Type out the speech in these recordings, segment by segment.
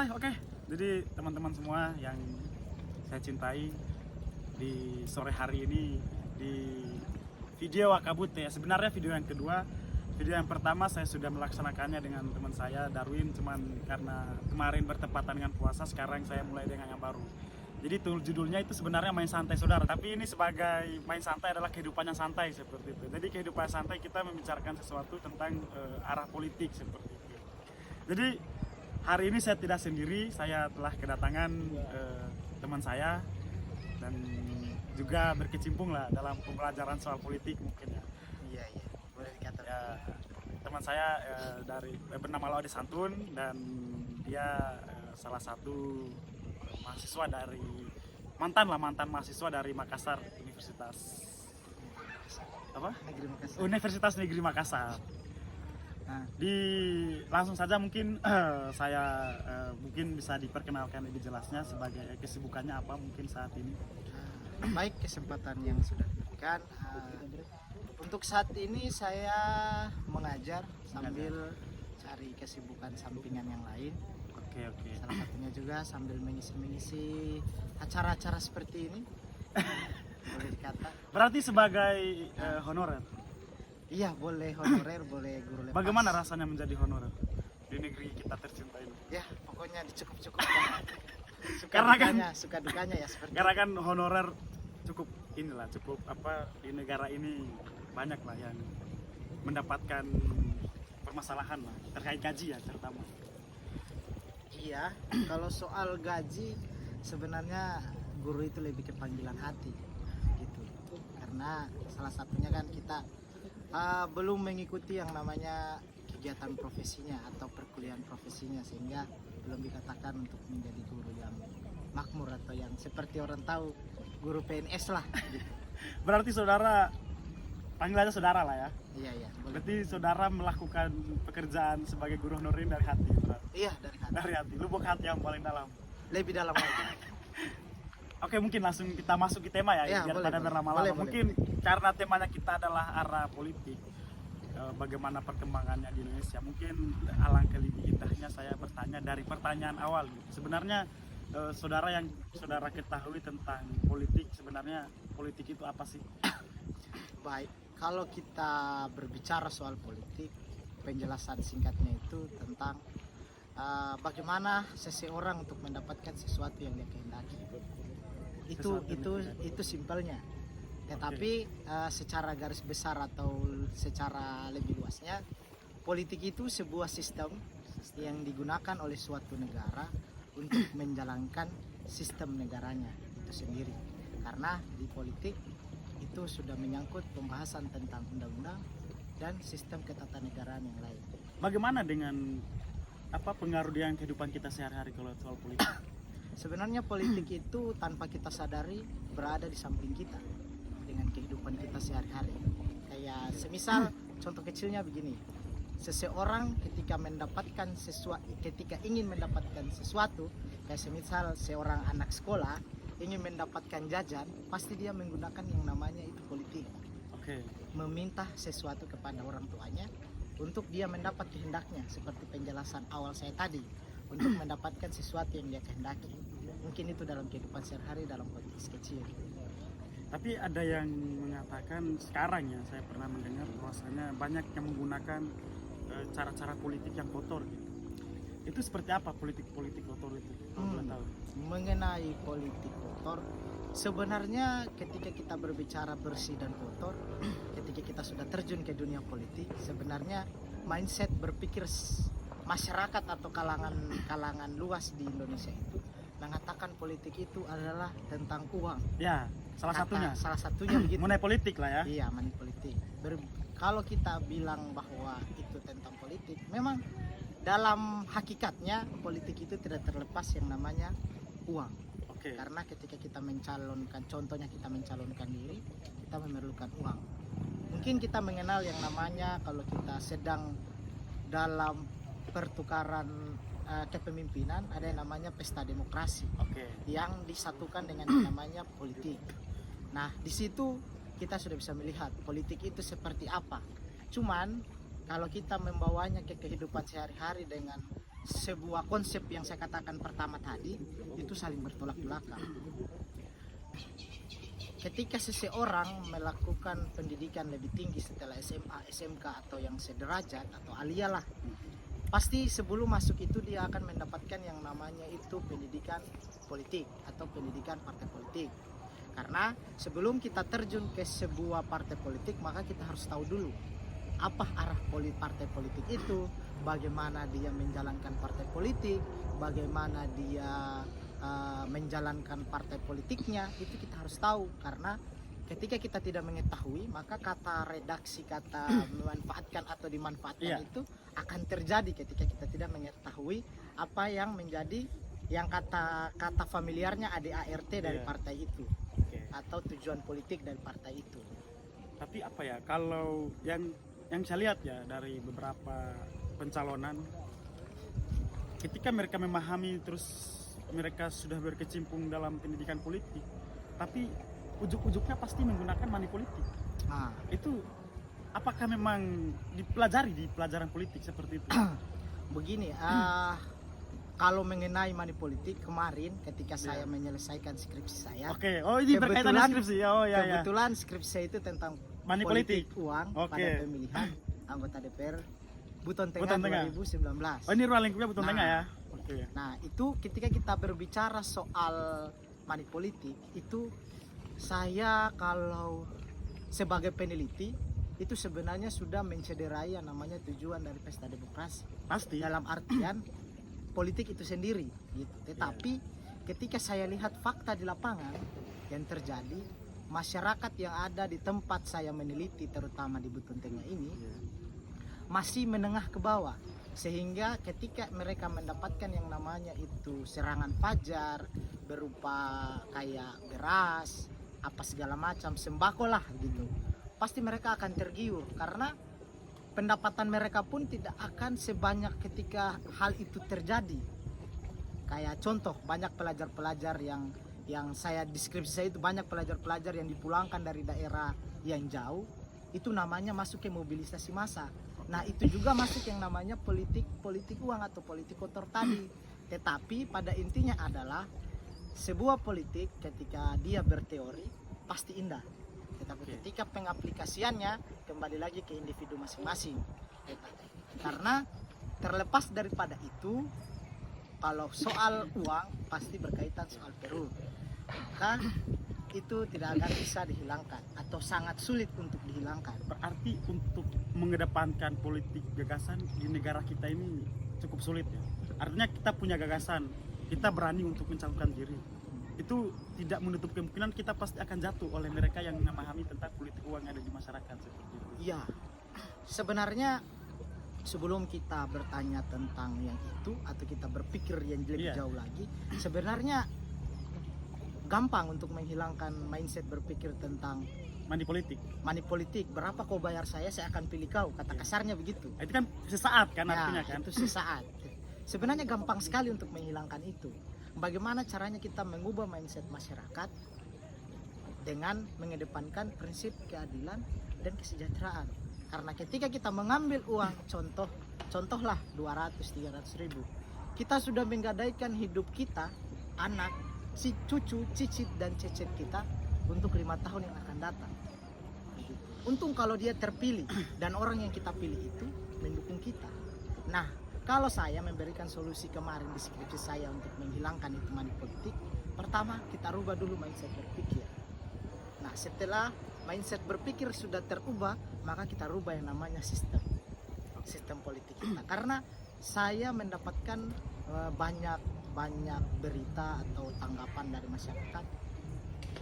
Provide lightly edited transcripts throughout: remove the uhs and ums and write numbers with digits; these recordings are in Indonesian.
mulai. Oke. Jadi teman-teman semua yang saya cintai, di sore hari ini di video Wakabut ya. Sebenarnya video yang kedua. Video yang pertama saya sudah melaksanakannya dengan teman saya Darwin, cuman karena kemarin bertepatan dengan puasa, sekarang saya mulai dengan yang baru. Jadi judulnya itu sebenarnya main santai saudara, tapi ini sebagai main santai adalah kehidupan yang santai seperti itu. Jadi kehidupan santai kita membicarakan sesuatu tentang arah politik seperti itu. Jadi hari ini saya tidak sendiri, saya telah kedatangan teman saya dan juga berkecimpung lah dalam pembelajaran soal politik mungkin ya. Iya, boleh dikatakan. Ya, teman saya bernama Laude Santun dan dia salah satu mahasiswa dari mantan mahasiswa dari Makassar Universitas Negeri Makassar. Universitas Negeri Makassar. Nah, langsung saja mungkin saya mungkin bisa diperkenalkan lebih jelasnya sebagai kesibukannya apa mungkin saat ini. Baik, kesempatan yang sudah diberikan. Untuk saat ini saya mengajar sambil cari kesibukan sampingan yang lain. Oke. Salah satunya juga sambil mengisi acara-acara seperti ini. Boleh dikata. Berarti sebagai honorer. Iya, boleh honorer, boleh guru lepas. Bagaimana rasanya menjadi honorer di negeri kita tercinta ini? Ya, pokoknya dicukup-cukupkan. Suka dukanya ya seperti. Karena kan honorer cukup di negara ini banyak lah yang mendapatkan permasalahan lah terkait gaji ya terutama. Iya, kalau soal gaji sebenarnya guru itu lebih ke panggilan hati gitu. Karena salah satunya kan kita belum mengikuti yang namanya kegiatan profesinya atau perkuliahan profesinya, sehingga belum dikatakan untuk menjadi guru yang makmur atau yang seperti orang tahu guru PNS lah gitu. Berarti saudara panggilannya saudara lah ya. Iya, boleh. Berarti saudara melakukan pekerjaan sebagai guru honorer dari hati. Iya, dari hati. Dari hati, lubuk hati yang paling dalam. Lebih dalam lagi. Oke, mungkin langsung kita masuk ke tema ya, biar pada berlama-lama. Mungkin karena temanya kita adalah arah politik, bagaimana perkembangannya di Indonesia. Mungkin alangkah lebih indahnya saya bertanya dari pertanyaan awal. Sebenarnya saudara yang saudara ketahui tentang politik, sebenarnya politik itu apa sih? Baik, kalau kita berbicara soal politik, penjelasan singkatnya itu tentang bagaimana seseorang untuk mendapatkan sesuatu yang dia kehendaki. Itu simpelnya. Tetapi secara garis besar atau secara lebih luasnya, politik itu sebuah sistem yang digunakan oleh suatu negara untuk menjalankan sistem negaranya itu sendiri. Karena di politik itu sudah menyangkut pembahasan tentang undang-undang dan sistem ketatanegaraan yang lain. Bagaimana dengan pengaruh dengan kehidupan kita sehari-hari kalau soal politik? Sebenarnya politik itu tanpa kita sadari berada di samping kita dengan kehidupan kita sehari-hari. Kayak semisal contoh kecilnya begini. Seseorang ketika ingin mendapatkan sesuatu, kayak semisal seorang anak sekolah ingin mendapatkan jajan, pasti dia menggunakan yang namanya itu politik. Oke. Meminta sesuatu kepada orang tuanya untuk dia mendapat kehendaknya, seperti penjelasan awal saya tadi, untuk mendapatkan sesuatu yang dia kehendaki. Mungkin itu dalam kehidupan sehari-hari, dalam konteks kecil. Tapi ada yang mengatakan sekarang ya, saya pernah mendengar bahwasanya banyak yang menggunakan cara-cara politik yang kotor gitu. Itu seperti apa politik kotor itu? Boleh tahu? Mengenai politik kotor, sebenarnya ketika kita berbicara bersih dan kotor, ketika kita sudah terjun ke dunia politik, sebenarnya mindset berpikir masyarakat atau kalangan luas di Indonesia itu mengatakan politik itu adalah tentang uang. Ya, salah satunya begitu. Mengenai politik lah ya. Iya, mengenai politik. Kalau kita bilang bahwa itu tentang politik, memang dalam hakikatnya politik itu tidak terlepas yang namanya uang. Oke. Karena ketika kita mencalonkan, contohnya kita mencalonkan diri, kita memerlukan uang. Mungkin kita mengenal yang namanya kalau kita sedang dalam pertukaran kepemimpinan, ada yang namanya pesta demokrasi. Oke. Yang disatukan dengan yang namanya politik. Nah, di situ kita sudah bisa melihat politik itu seperti apa. Cuman kalau kita membawanya ke kehidupan sehari-hari dengan sebuah konsep yang saya katakan pertama tadi itu saling bertolak belakang. Ketika seseorang melakukan pendidikan lebih tinggi setelah SMA, SMK atau yang sederajat atau alia lah, pasti sebelum masuk itu dia akan mendapatkan yang namanya itu pendidikan politik atau pendidikan partai politik. Karena sebelum kita terjun ke sebuah partai politik, maka kita harus tahu dulu apa arah partai politik itu, bagaimana dia menjalankan partai politik, bagaimana dia menjalankan partai politiknya, itu kita harus tahu. Karena ketika kita tidak mengetahui, maka kata redaksi, kata memanfaatkan atau dimanfaatkan itu akan terjadi ketika kita tidak mengetahui apa yang menjadi yang kata familiarnya ADART dari partai itu atau tujuan politik dari partai itu. Tapi apa ya, kalau yang saya lihat ya dari beberapa pencalonan, ketika mereka memahami terus mereka sudah berkecimpung dalam pendidikan politik, tapi ujuk-ujuknya pasti menggunakan money politik. Itu apakah memang dipelajari di pelajaran politik seperti itu? Begini, kalau mengenai money politik, kemarin ketika saya menyelesaikan skripsi saya. Ini berkaitan dengan skripsi. Kebetulan skripsi saya itu tentang money politik uang pada pemilihan anggota DPR Buton Tengah 2019. Ini ruang lingkupnya Buton Tengah ya. Nah, itu ketika kita berbicara soal money politik, itu saya kalau sebagai peneliti itu sebenarnya sudah mencederai yang namanya tujuan dari pesta demokrasi. Pasti. Dalam artian politik itu sendiri gitu. Tetapi ketika saya lihat fakta di lapangan yang terjadi, masyarakat yang ada di tempat saya meneliti terutama di Buton Tengah ini masih menengah ke bawah, sehingga ketika mereka mendapatkan yang namanya itu serangan fajar berupa kayak beras apa segala macam sembako lah gitu, pasti mereka akan tergiur karena pendapatan mereka pun tidak akan sebanyak ketika hal itu terjadi. Kayak contoh, banyak pelajar-pelajar yang saya deskripsi saya itu banyak pelajar-pelajar yang dipulangkan dari daerah yang jauh, itu namanya masuk ke mobilisasi massa. Nah, itu juga masuk yang namanya politik uang atau politik kotor tadi. Tetapi pada intinya adalah sebuah politik ketika dia berteori pasti indah, tetapi ketika pengaplikasiannya kembali lagi ke individu masing-masing. Karena terlepas daripada itu, kalau soal uang pasti berkaitan soal perut, maka itu tidak akan bisa dihilangkan atau sangat sulit untuk dihilangkan. Berarti untuk mengedepankan politik gagasan di negara kita ini cukup sulit ya. Artinya kita punya gagasan, kita berani untuk mencalonkan diri. Itu tidak menutup kemungkinan kita pasti akan jatuh oleh mereka yang memahami tentang politik uang yang ada di masyarakat seperti itu. Iya. Sebenarnya sebelum kita bertanya tentang yang itu atau kita berpikir yang lebih jauh lagi, sebenarnya gampang untuk menghilangkan mindset berpikir tentang money politik. Berapa kau bayar saya akan pilih kau, kata kasarnya begitu. Itu kan sesaat kan artinya kan. Itu sesaat. Sebenarnya gampang sekali untuk menghilangkan itu. Bagaimana caranya kita mengubah mindset masyarakat dengan mengedepankan prinsip keadilan dan kesejahteraan. Karena ketika kita mengambil uang, contohlah 200-300 ribu, kita sudah menggadaikan hidup kita, anak, si cucu, cicit dan cicit kita untuk 5 tahun yang akan datang. Untung kalau dia terpilih dan orang yang kita pilih itu mendukung kita. Nah, kalau saya memberikan solusi kemarin di skripsi saya untuk menghilangkan itu money politik, pertama kita rubah dulu mindset berpikir. Nah, setelah mindset berpikir sudah terubah, maka kita rubah yang namanya sistem politik kita. Karena saya mendapatkan banyak berita atau tanggapan dari masyarakat,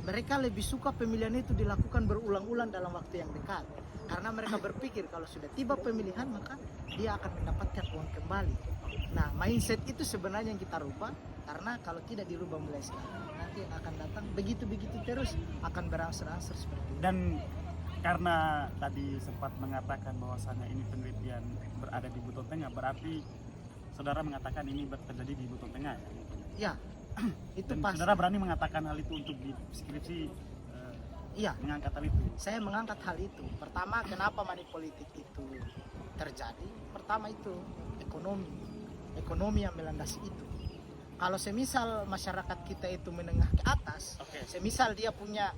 mereka lebih suka pemilihan itu dilakukan berulang-ulang dalam waktu yang dekat, karena mereka berpikir kalau sudah tiba pemilihan maka dia akan mendapatkan uang kembali. Nah, mindset itu sebenarnya yang kita rubah, karena kalau tidak dirubah mulai sekarang, nanti yang akan datang begitu-begitu terus akan berangsur-angsur seperti itu. Dan karena tadi sempat mengatakan bahwasannya ini penelitian berada di Buton Tengah, berarti saudara mengatakan ini terjadi di Buton Tengah ya? Ya, itu dan pasti. saudara berani mengatakan hal itu untuk di skripsi? Iya, mengangkat hal itu. Saya mengangkat hal itu. Pertama, kenapa money politik itu terjadi? Pertama itu ekonomi. ekonomi yang melandasi itu. Kalau semisal masyarakat kita itu menengah ke atas, Oke. semisal dia punya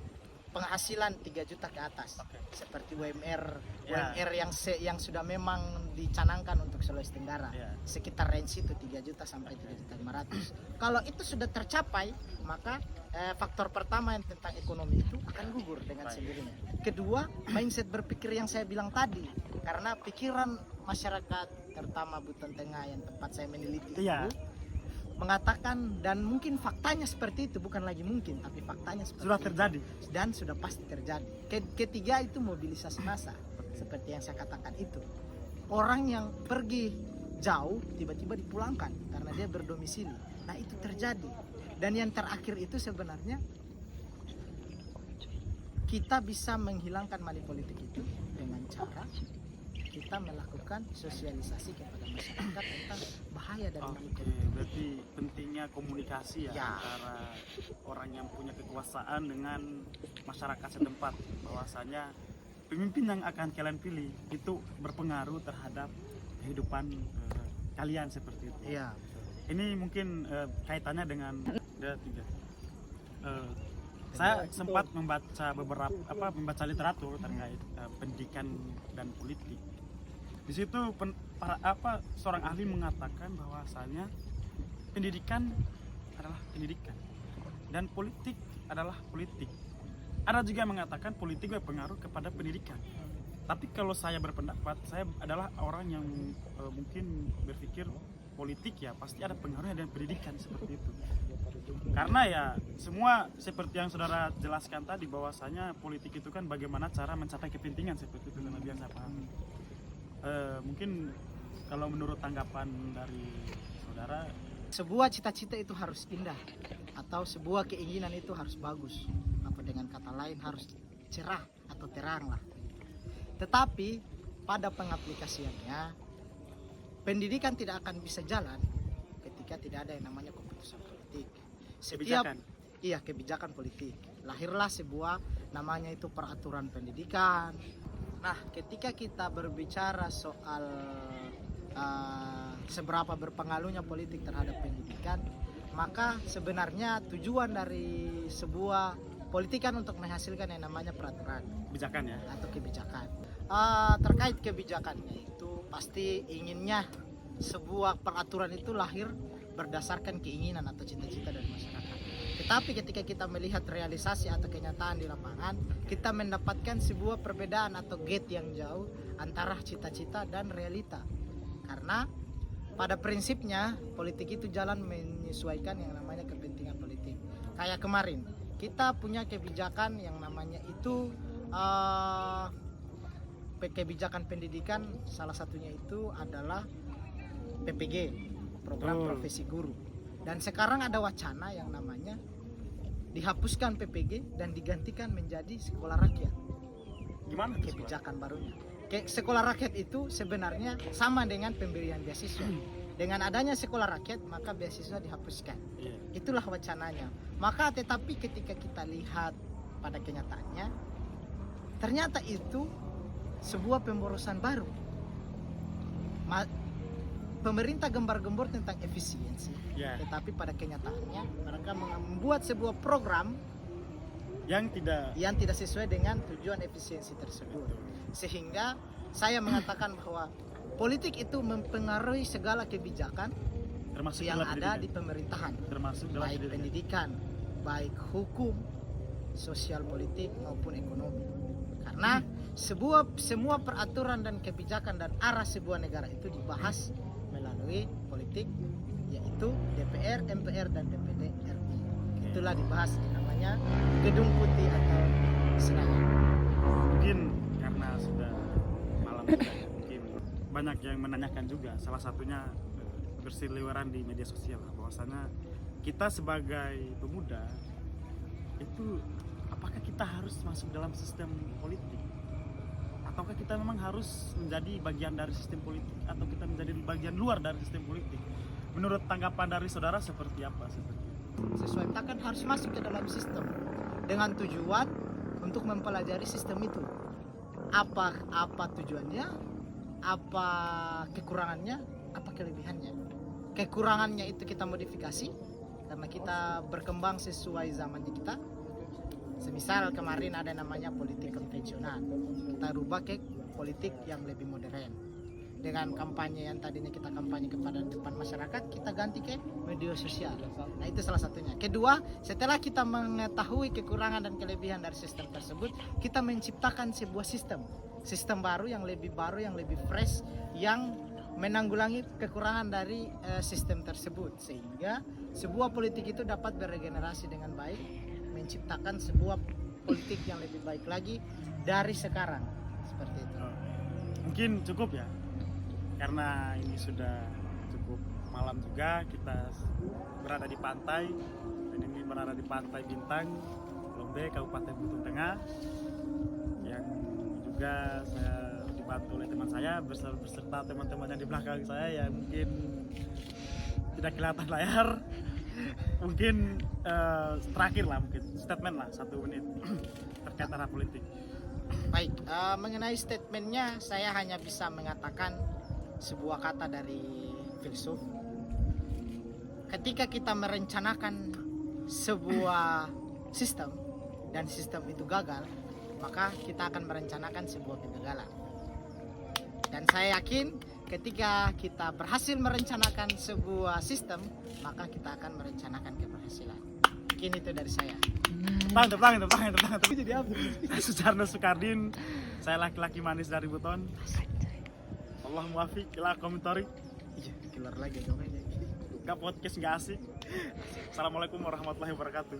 penghasilan 3 juta ke atas, Oke. seperti UMR, Ya. UMR yang sudah memang dicanangkan untuk Sulawesi Tenggara, Ya. sekitar range itu 3 juta sampai 3.500.000. Kalau itu sudah tercapai, maka faktor pertama yang tentang ekonomi itu akan gugur dengan Baik. sendirinya. Kedua, mindset berpikir yang saya bilang tadi, karena pikiran masyarakat terutama Buton Tengah yang tempat saya meneliti Iya. itu mengatakan, dan mungkin faktanya seperti itu, bukan lagi mungkin tapi faktanya seperti Sudah itu. terjadi. Dan sudah pasti terjadi. Ketiga itu mobilisasi massa, seperti yang saya katakan itu. Orang yang pergi jauh tiba-tiba dipulangkan karena dia berdomisili. Nah, itu terjadi. Dan yang terakhir itu sebenarnya kita bisa menghilangkan money politik itu dengan cara kita melakukan sosialisasi kepada masyarakat tentang bahaya dari money Oke, politik. berarti pentingnya komunikasi ya, Ya. antara orang yang punya kekuasaan dengan masyarakat setempat, bahwasanya pemimpin yang akan kalian pilih itu berpengaruh terhadap kehidupan kalian seperti itu. Iya. Ini mungkin kaitannya dengan ada tiga. Saya sempat membaca literatur terkait pendidikan dan politik. Di situ seorang ahli mengatakan bahwasanya pendidikan adalah pendidikan dan politik adalah politik. Ada juga yang mengatakan politik berpengaruh kepada pendidikan. Tapi kalau saya berpendapat, saya adalah orang yang mungkin berpikir politik ya pasti ada pengaruhnya dengan pendidikan seperti itu. Karena ya semua seperti yang saudara jelaskan tadi, bahwasanya politik itu kan bagaimana cara mencapai kepentingan seperti itu, karena biasa paham. Mungkin kalau menurut tanggapan dari saudara, Sebuah cita-cita itu harus indah, atau sebuah keinginan itu harus bagus, apa dengan kata lain harus cerah atau terang lah. Tetapi pada pengaplikasiannya, pendidikan tidak akan bisa jalan ketika tidak ada yang namanya keputusan politik. kebijakan. Kebijakan politik. Lahirlah sebuah namanya itu peraturan pendidikan. Nah, ketika kita berbicara soal seberapa berpengaruhnya politik terhadap pendidikan, maka sebenarnya tujuan dari sebuah politik kan untuk menghasilkan yang namanya peraturan Kebijakan ya. atau kebijakan. Terkait kebijakannya itu pasti inginnya sebuah peraturan itu lahir berdasarkan keinginan atau cita-cita dari masyarakat. Tetapi ketika kita melihat realisasi atau kenyataan di lapangan, kita mendapatkan sebuah perbedaan atau gap yang jauh antara cita-cita dan realita. Karena pada prinsipnya politik itu jalan menyesuaikan yang namanya kepentingan politik. Kayak kemarin kita punya kebijakan yang namanya itu kebijakan pendidikan, salah satunya itu adalah PPG, program profesi guru. Dan sekarang ada wacana yang namanya dihapuskan PPG dan digantikan menjadi sekolah rakyat. Gimana tuh, Kebijakan barunya. Sekolah rakyat itu sebenarnya sama dengan pemberian beasiswa. Dengan adanya sekolah rakyat, maka beasiswa dihapuskan. Iya. Itulah wacananya. Maka tetapi ketika kita lihat pada kenyataannya, ternyata itu sebuah pemborosan baru. Pemerintah gembar-gembor tentang efisiensi, Ya. tetapi pada kenyataannya mereka membuat sebuah program Yang tidak sesuai dengan tujuan efisiensi tersebut. Sehingga saya mengatakan bahwa politik itu mempengaruhi segala kebijakan termasuk yang dalam ada di pendidikan. pemerintahan, Termasuk dalam baik pendidikan. pendidikan, baik hukum, sosial politik maupun ekonomi. Karena semua peraturan dan kebijakan dan arah sebuah negara itu dibahas melalui politik, yaitu DPR, MPR dan DPD RI. Itulah dibahas namanya Gedung Putih atau Senayan. Mungkin karena sudah malam juga, mungkin banyak yang menanyakan juga, salah satunya berseliweran di media sosial bahwasanya kita sebagai pemuda itu apakah kita harus masuk dalam sistem politik, ataukah kita memang harus menjadi bagian dari sistem politik, atau kita menjadi bagian luar dari sistem politik? Menurut tanggapan dari saudara seperti apa? Sesuai kita kan harus masuk ke dalam sistem dengan tujuan untuk mempelajari sistem itu. Apa tujuannya, apa kekurangannya, apa kelebihannya. kekurangannya itu kita modifikasi karena kita berkembang sesuai zamannya kita. Semisal kemarin ada namanya politik konvensional, kita rubah ke politik yang lebih modern. Dengan kampanye yang tadinya kita kampanye kepada depan masyarakat, kita ganti ke media sosial. Nah, itu salah satunya. Kedua, setelah kita mengetahui kekurangan dan kelebihan dari sistem tersebut, kita menciptakan sebuah sistem baru, yang lebih fresh, yang menanggulangi kekurangan dari sistem tersebut, sehingga sebuah politik itu dapat beregenerasi dengan baik, menciptakan sebuah politik yang lebih baik lagi dari sekarang, seperti itu. Mungkin cukup ya, karena ini sudah cukup malam juga, kita berada di pantai, dan ini berada di Pantai Bintang, Lombe, Kabupaten Buton Tengah, yang juga saya dibantu oleh teman saya beserta teman-teman yang di belakang saya yang mungkin tidak kelihatan layar. Mungkin terakhir lah, mungkin statement lah 1 menit terkait arah politik. Baik, mengenai statementnya saya hanya bisa mengatakan sebuah kata dari filsuf. Ketika kita merencanakan sebuah sistem dan sistem itu gagal, maka kita akan merencanakan sebuah kegagalan. Dan saya yakin ketika kita berhasil merencanakan sebuah sistem, maka kita akan merencanakan keberhasilan. Mungkin itu dari saya. Tepang. Jadi apa? Saya Sujarno Sukardin, saya laki-laki manis dari Buton. Allah muafiq ila komentori. Iya, keluar lagi dong. Gak podcast gak asik. Assalamualaikum warahmatullahi wabarakatuh.